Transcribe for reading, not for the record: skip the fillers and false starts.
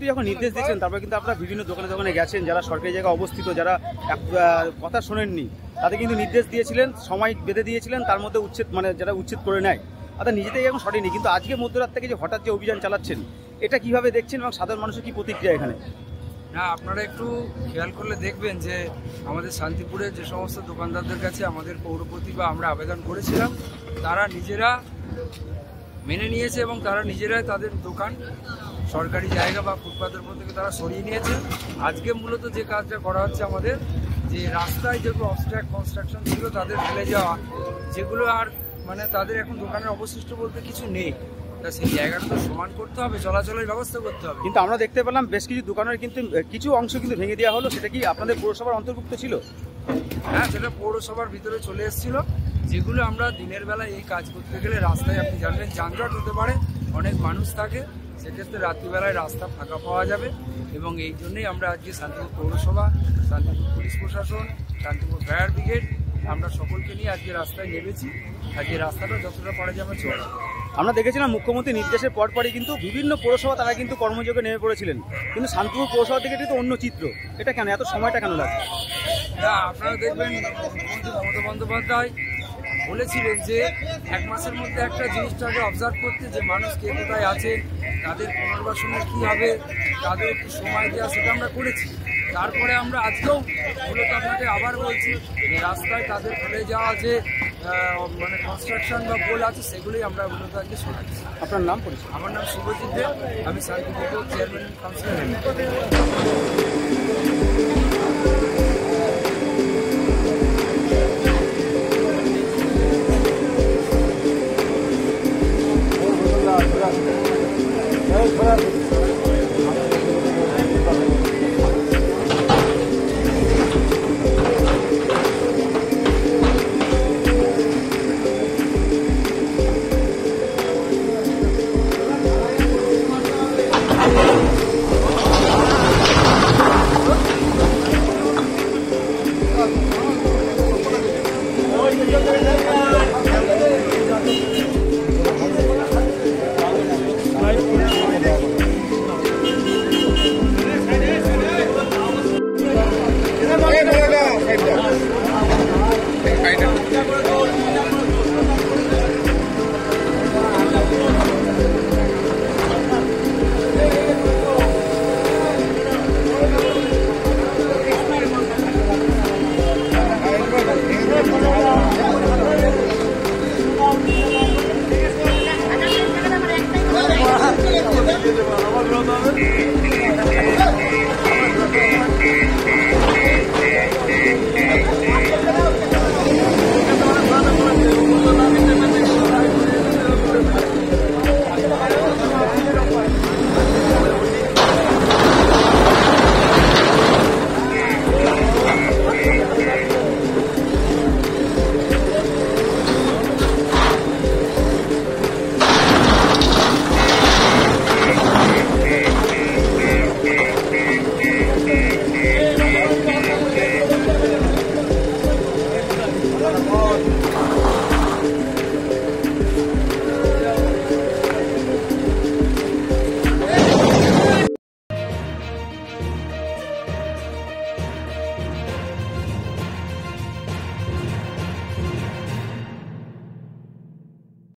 মুখ্যমন্ত্রী যখন নির্দেশ দিয়েছেন তারপরে কিন্তু আপনারা বিভিন্ন দোকানে দোকানে গেছেন, যারা সরকারি জায়গায় অবস্থিত, যারা কথা শোনেননি, তাদের কিন্তু নির্দেশ দিয়েছিলেন, সময় বেঁধে দিয়েছিলেন, তার মধ্যে উচ্ছেদ মানে যারা উচ্ছেদ করে নেয় অর্থাৎ নিজেতেই এখন সরেনি। কিন্তু আজকে মধ্যরাত থেকে যে হঠাৎ যে অভিযান চালাচ্ছেন, এটা কিভাবে দেখছেন এবং সাধারণ মানুষের কি প্রতিক্রিয়া এখানে? না, আপনারা একটু খেয়াল করলে দেখবেন যে আমাদের শান্তিপুরের যে সমস্ত দোকানদারদের কাছে আমাদের পৌরপতি বা আমরা আবেদন করেছিলাম, তারা নিজেরা মেনে নিয়েছে এবং তারা নিজেরাই তাদের দোকান সরকারি জায়গা বা ফুটপাতের উপর থেকে তারা সরিয়ে নিয়েছে। আজকে মূলত যে কাজটা করা হচ্ছে আমাদের, যে রাস্তায় যেগুলো অবস্ট্রাক্ট কনস্ট্রাকশন ছিল তাদের ফেলে যাওয়া, যেগুলো আর মানে তাদের এখন দোকানের অবশিষ্ট বলতে কিছু নেই, তা সেই জায়গাটা তো সমান করতে হবে, চলাচলের ব্যবস্থা করতে হবে। কিন্তু আমরা দেখতে পেলাম বেশ কিছু দোকানের কিন্তু কিছু অংশ কিন্তু ভেঙে দেওয়া হলো, সেটা কি আপনাদের পৌরসভার অন্তর্ভুক্ত ছিল? হ্যাঁ, সেটা পৌরসভার ভিতরে চলে এসেছিল। যেগুলো আমরা দিনের বেলায় এই কাজ করতে গেলে রাস্তায় আপনি জানবেন যানজট হতে পারে, অনেক মানুষ থাকে, সেক্ষেত্রে রাত্রিবেলায় রাস্তা ফাঁকা পাওয়া যাবে এবং এই জন্যই আমরা আজকে শান্তিপুর পৌরসভা, শান্তিপুর পুলিশ প্রশাসন, শান্তিপুর ফায়ার ব্রিগেড আমরা সকলকে নিয়ে আজকে রাস্তায় নেমেছি। আজকে রাস্তাটা যতটা পারা যাবে চড়া। আমরা দেখেছিলাম মুখ্যমন্ত্রী নির্দেশের পরপরই কিন্তু বিভিন্ন পৌরসভা তারা কিন্তু কর্মযোগে নেমে পড়েছিলেন, কিন্তু শান্তিপুর পৌরসভা থেকে কিন্তু অন্য চিত্র। এটা কেন, এত সময়টা কেন লাগে? না, আপনারা দেখবেন মুখ্যমন্ত্রী মমতা বন্দ্যোপাধ্যায় বলেছিলেন যে 1 মাসের মধ্যে একটা জিনিসটাকে অবজার্ভ করতে, যে মানুষ কে কোথায় আছে, তাদের পুনর্বাসনের কী হবে, তাদের একটু সময় দেওয়া, সেটা আমরা করেছি। তারপরে আমরা আজকেও মূলত আপনাকে আবার বলছি যে রাস্তায় তাদের ফেলে যাওয়া যে মানে কনস্ট্রাকশন বা পোল আছে, সেগুলোই আমরা মূলত আজকে শোনাচ্ছি। আপনার নাম পরিচয়? আমার নাম শুভজিৎ দেব, আমি শান্তিপুর চেয়ারম্যান কাউন্সিলর। Gracias.